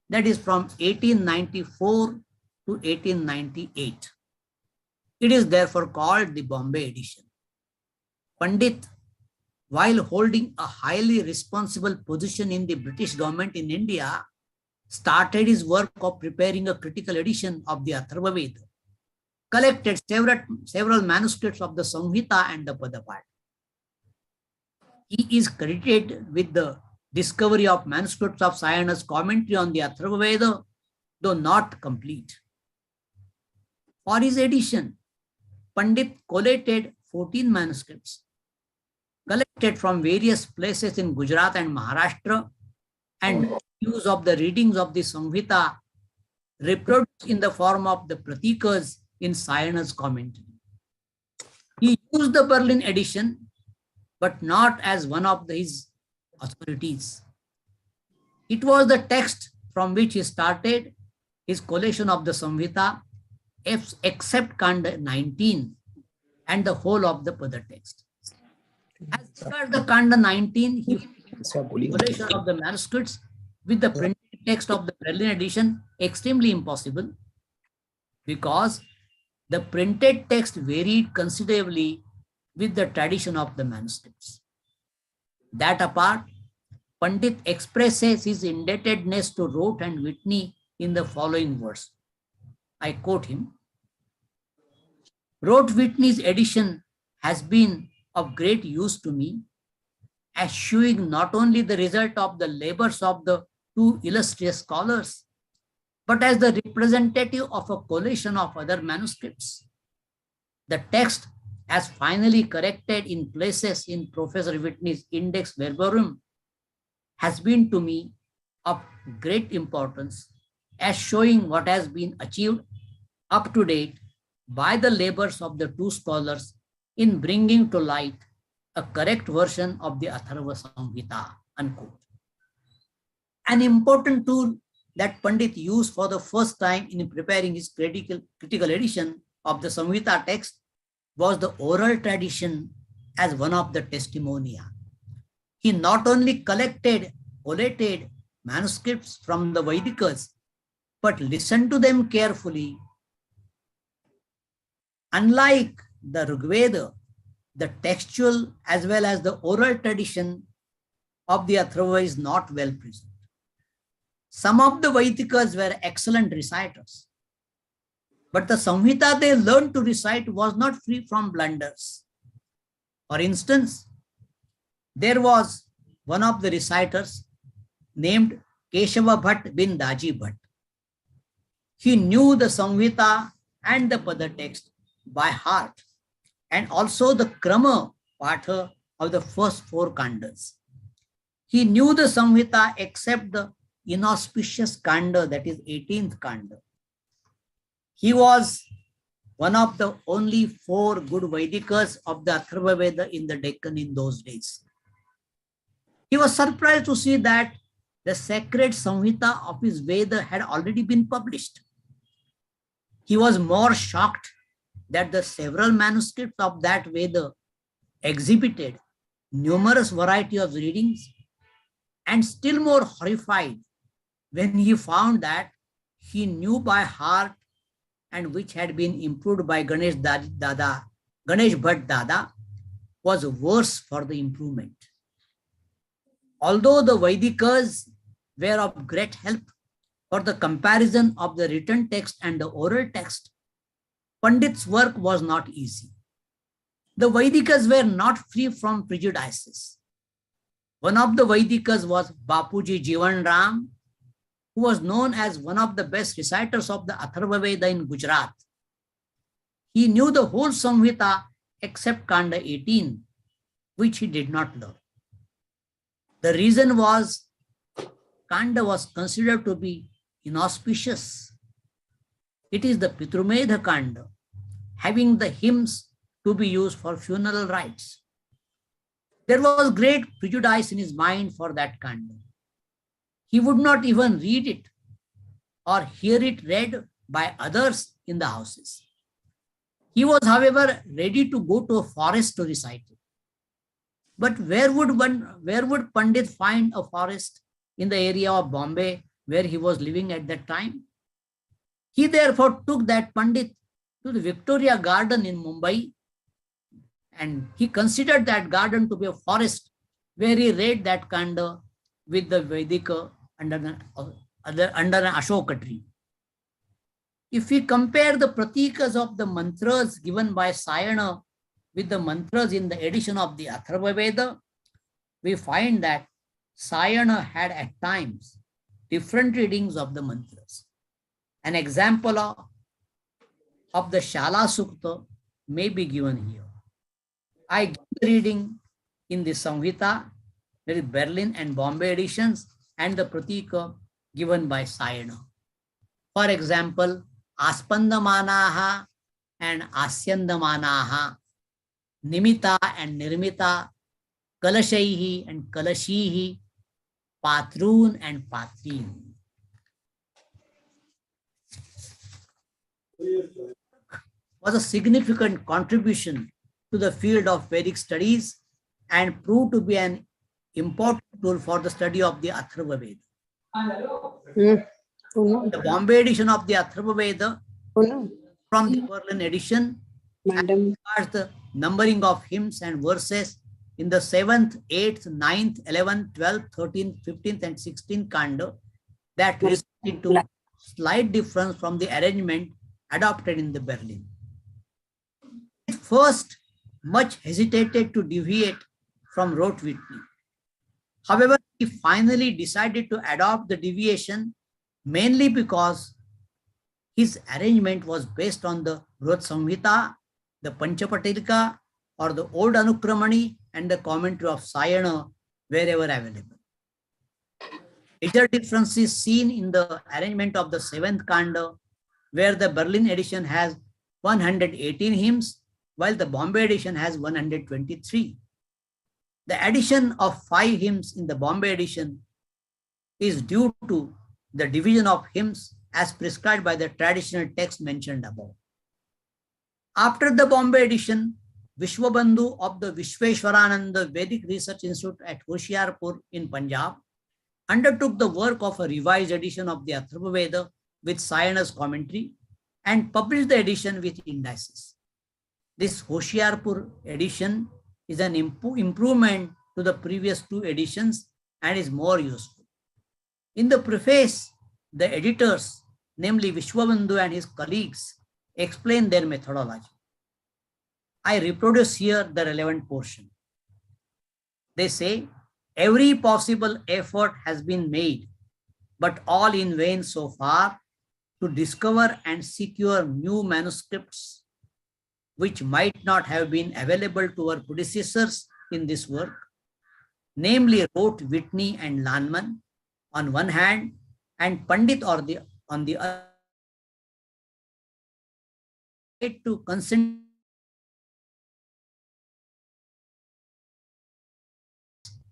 [SPEAKER 1] that is from 1894 to 1898. It is therefore called the Bombay edition. Pandit, while holding a highly responsible position in the British government in India, started his work of preparing a critical edition of the Atharvaveda, collected several manuscripts of the Samhita and the Padapad. He is credited with the discovery of manuscripts of Sayana's commentary on the Atharvaveda, though not complete. For his edition, Pandit collated 14 manuscripts collected from various places in Gujarat and Maharashtra, and use of the readings of the Samhita reproduced in the form of the Pratikas in Sayana's commentary. He used the Berlin edition, but not as one of his authorities. It was the text from which he started his collation of the Samhita, except Kanda 19 and the whole of the Pada text. As regards the Kanda 19, he collation of the manuscripts with the printed text of the Berlin edition extremely impossible, because the printed text varied considerably with the tradition of the manuscripts. That apart, Pandit expresses his indebtedness to Rote and Whitney in the following verse. I quote him: Rote Whitney's edition has been of great use to me, as showing not only the result of the labors of the two illustrious scholars, but as the representative of a collation of other manuscripts. The text, as finally corrected in places in Professor Whitney's Index Verborum, has been to me of great importance, as showing what has been achieved up to date by the labors of the two scholars in bringing to light a correct version of the Atharva Samhita, unquote. An important tool that Pandit used for the first time in preparing his critical edition of the Samhita text was the oral tradition as one of the testimonia. He not only collated manuscripts from the Vedikas, but listened to them carefully. Unlike the Rigveda, the textual as well as the oral tradition of the Atharva is not well preserved. Some of the Vedikas were excellent reciters, but the Samhita they learned to recite was not free from blunders. For instance, there was one of the reciters named Keshava Bhatt bin Daji Bhatt. He knew the Samhita and the Pada text by heart, and also the Krama Patha of the first 4 Kandas. He knew the Samhita except the inauspicious Kanda, that is 18th Kanda. He was one of the only 4 good Vedikas of the Atharva Veda in the Deccan in those days. He was surprised to see that the sacred Samhita of his Veda had already been published. He was more shocked that the several manuscripts of that Veda exhibited numerous variety of readings, and still more horrified when he found that he knew by heart and which had been improved by Ganesh Dada Ganesh Bhatt Dada, was worse for the improvement. Although the Vedikas were of great help for the comparison of the written text and the oral text, Pandit's work was not easy. The Vedikas were not free from prejudices. One of the Vedikas was Bapuji Jivan Ram, who was known as one of the best reciters of the Atharvaveda in Gujarat. He knew the whole Samhita except Kanda 18, which he did not learn. The reason was Kanda was considered to be inauspicious. It is the Pitrumedha Kanda, having the hymns to be used for funeral rites. There was great prejudice in his mind for that Kanda. He would not even read it or hear it read by others in the houses. He was, however, ready to go to a forest to recite it. But where would Pandit find a forest in the area of Bombay where he was living at that time? He therefore took that Pandit to the Victoria Garden in Mumbai, and he considered that garden to be a forest where he read that Kanda with the Vedika under an Ashoka tree. If we compare the pratikas of the mantras given by Sayana with the mantras in the edition of the Atharvaveda, we find that Sayana had at times different readings of the mantras. An example of the Shala Sukta may be given here. I give the reading in the Samhita, there is Berlin and Bombay editions, and the pratika given by Sayana. For example, Aspandamanaha and Asyandamanaha, Nimita and Nirmita, Kalashaihi and Kalashihi, Patroon and Patrin. Was a significant contribution to the field of Vedic studies and proved to be an important tool for the study of the Atharvaveda. The Bombay edition of the Atharvaveda from the Berlin edition has the numbering of hymns and verses in the 7th, 8th, 9th, 11th, 12th, 13th, 15th, and 16th Kanda that resulted to slight difference from the arrangement adopted in the Berlin. At first, much hesitated to deviate from rote Whitney. However, he finally decided to adopt the deviation mainly because his arrangement was based on the Vrut Samhita, the Panchapatilika, or the old Anukramani and the commentary of Sayana wherever available. Major difference is seen in the arrangement of the 7th Kanda, where the Berlin edition has 118 hymns, while the Bombay edition has 123. The addition of 5 hymns in the Bombay edition is due to the division of hymns as prescribed by the traditional text mentioned above. After the Bombay edition, Vishwabandhu of the Vishweshwarananda Vedic Research Institute at Hoshiarpur in Punjab undertook the work of a revised edition of the Atharvaveda with Sayana's commentary and published the edition with indices. This Hoshiarpur edition is an improvement to the previous 2 editions and is more useful. In the preface, the editors, namely Vishwabandhu and his colleagues, explain their methodology. I reproduce here the relevant portion. They say, every possible effort has been made, but all in vain so far, to discover and secure new manuscripts which might not have been available to our predecessors in this work, namely Rote, Whitney, and Lanman on one hand, and Pandit on the other, to consent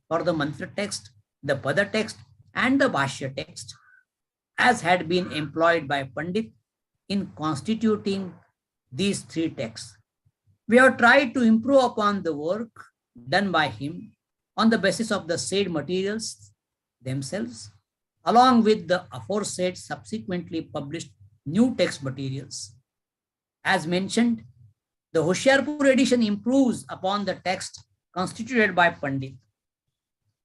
[SPEAKER 1] for the mantra text, the pada text, and the bhashya text, as had been employed by Pandit in constituting these 3 texts. We have tried to improve upon the work done by him on the basis of the said materials themselves, along with the aforesaid subsequently published new text materials. As mentioned, The Hoshiarpur edition improves upon the text constituted by Pandit.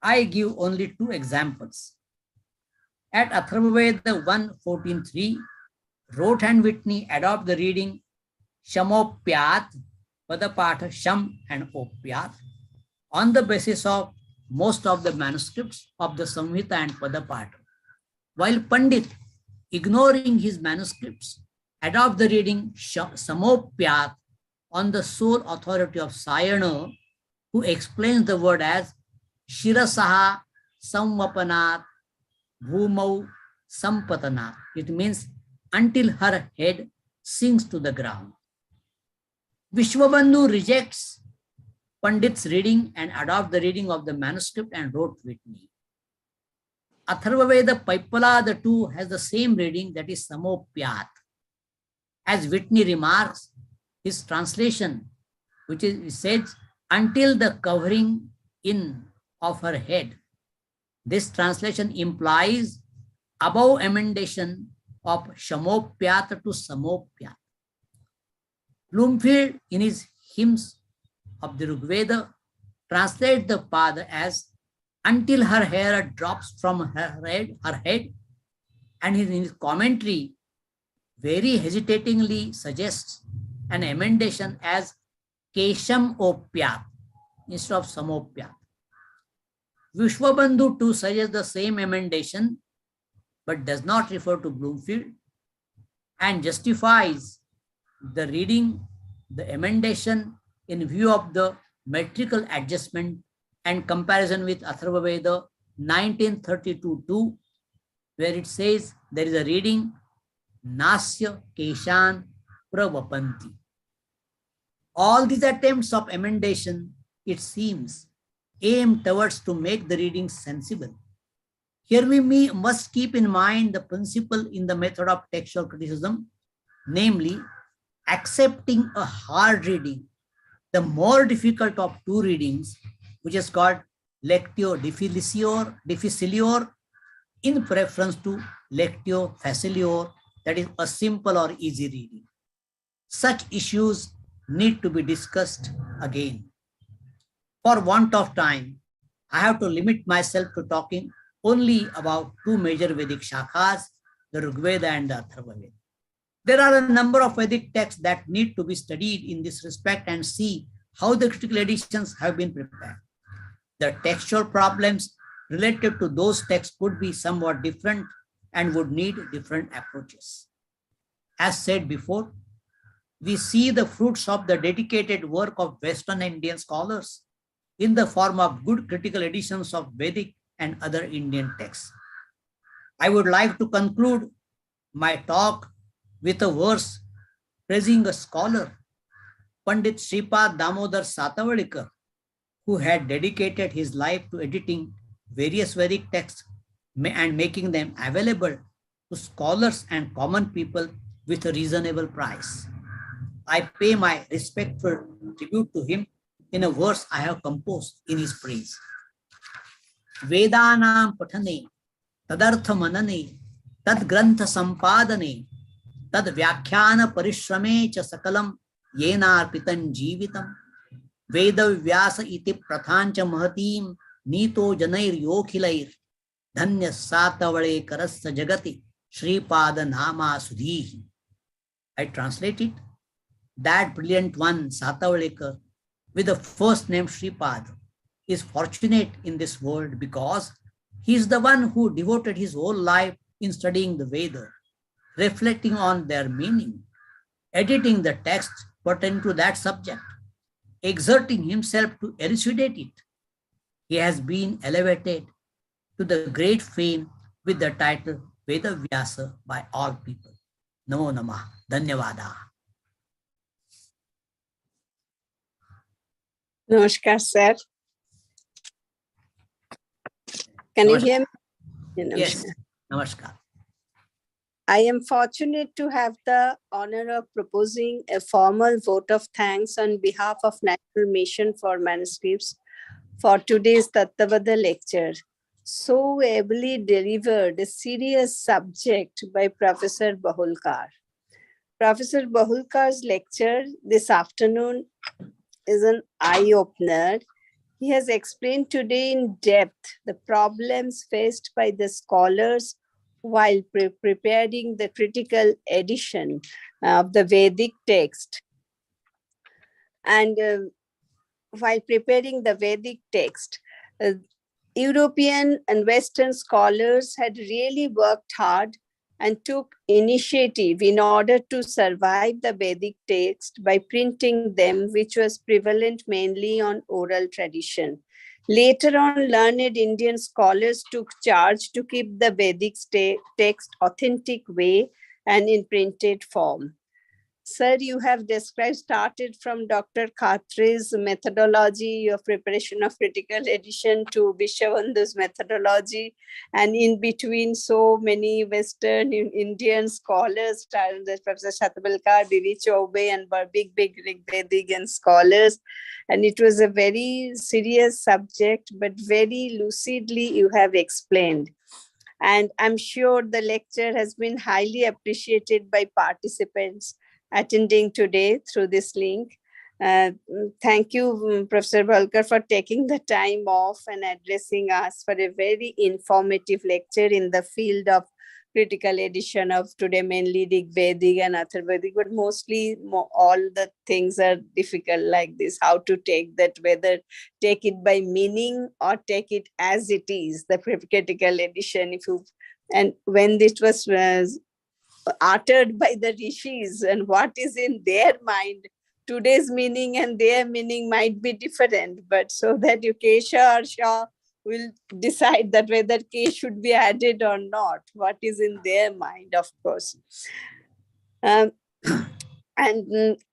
[SPEAKER 1] I give only two examples. At Atharvaveda 1.14.3, Rote and Whitney adopt the reading Shamopyat, Padapatha Sham and Opyat on the basis of most of the manuscripts of the Samhita and Padapatha, while Pandit, ignoring his manuscripts, adopt the reading Samopyat on the sole authority of Sayana, who explains the word as Shirasaha Samvapanat Bhumau Sampatanat. It means until her head sinks to the ground. Vishwabandhu rejects Pandit's reading and adopts the reading of the manuscript and wrote Whitney. Atharvaveda Paipala, the two, has the same reading, that is Samopyat. As Whitney remarks, his translation, which is, it says, until the covering in of her head. This translation implies above emendation of Shamopyat to Samopyat. Bloomfield, in his hymns of the Rigveda, translates the pada as until her hair drops from her head, and in his commentary very hesitatingly suggests an emendation as Kesham Opyat instead of Samopyat. Vishwabandhu too suggests the same emendation but does not refer to Bloomfield and justifies the reading, the emendation in view of the metrical adjustment and comparison with Atharvaveda 1932-2, where it says there is a reading Nasya Keshan Pravapanti. All these attempts of emendation, it seems, aim towards to make the reading sensible. Here we must keep in mind the principle in the method of textual criticism, namely accepting a hard reading, the more difficult of two readings, which is called lectio difficilior in preference to lectio facilior, that is a simple or easy reading. Such issues need to be discussed again. For want of time, I have to limit myself to talking only about two major Vedic shakhas, the Rigveda and the Atharvaveda. There are a number of Vedic texts that need to be studied in this respect and see how the critical editions have been prepared. The textual problems related to those texts could be somewhat different and would need different approaches. As said before, we see the fruits of the dedicated work of Western Indian scholars in the form of good critical editions of Vedic and other Indian texts. I would like to conclude my talk with a verse praising a scholar, Pandit Sripad Damodar Satawalekar, who had dedicated his life to editing various Vedic texts and making them available to scholars and common people with a reasonable price. I pay my respectful tribute to him in a verse I have composed in his praise. Vedanam pathane, tadartha manane, tad grantha sampadane, tad vyakhyana parishrame cha sakalam yenarpitan jeevitam, Veda Vyasa iti prathancha mahatim nito janair yokhilair, dhanya satavale karassa jagati Sripada nama sudhihi. I translate it. That brilliant one, Satavalekar, with the first name Sripad, is fortunate in this world because he is the one who devoted his whole life in studying the Veda, reflecting on their meaning, editing the text pertaining to that subject, exerting himself to elucidate it. He has been elevated to the great fame with the title Veda Vyasa by all people. Namo Namah. Dhanyavada.
[SPEAKER 2] Namaskar, sir. Can you hear me?
[SPEAKER 1] Yes. Namaskar.
[SPEAKER 2] I am fortunate to have the honor of proposing a formal vote of thanks on behalf of National Mission for Manuscripts for today's Tattvabodha lecture, so ably delivered a serious subject by Professor Bahulkar. Professor Bahulkar's lecture this afternoon is an eye-opener. He has explained today in depth the problems faced by the scholars while preparing the critical edition of the Vedic text. And while preparing the Vedic text, European and Western scholars had really worked hard and took initiative in order to survive the Vedic text by printing them, which was prevalent mainly on oral tradition. Later on, learned Indian scholars took charge to keep the Vedic text authentic way and in printed form. Sir, you have described, started from Dr. Khatre's methodology of preparation of critical edition to Vishwabandhu's methodology, and in between so many Western Indian scholars, Professor Tattavobodha, B.V. Choube, and big Vedic scholars. And it was a very serious subject, but very lucidly you have explained. And I'm sure the lecture has been highly appreciated by participants attending today through this link. Thank you, Professor Bahulkar, for taking the time off and addressing us for a very informative lecture in the field of critical edition of today, mainly Vedic and Atharvavedic, but mostly all the things are difficult like this, how to take that, whether take it by meaning or take it as it is, the critical edition. And when this was uttered by the rishis and what is in their mind, today's meaning and their meaning might be different, but so that you Kesha or Shah will decide that whether K should be added or not, what is in their mind, of course. And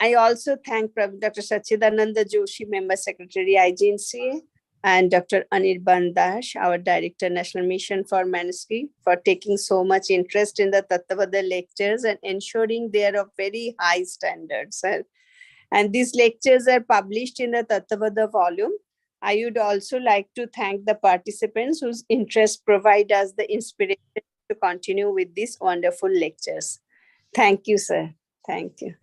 [SPEAKER 2] I also thank Dr. Sachchidanand Joshi, Member Secretary, IGNCA, and Dr. Anirban Das, our Director, National Mission for Manuscript, for taking so much interest in the Tattvabodha lectures and ensuring they are of very high standards. And these lectures are published in the Tattvabodha volume. I would also like to thank the participants whose interest provide us the inspiration to continue with these wonderful lectures. Thank you, sir. Thank you.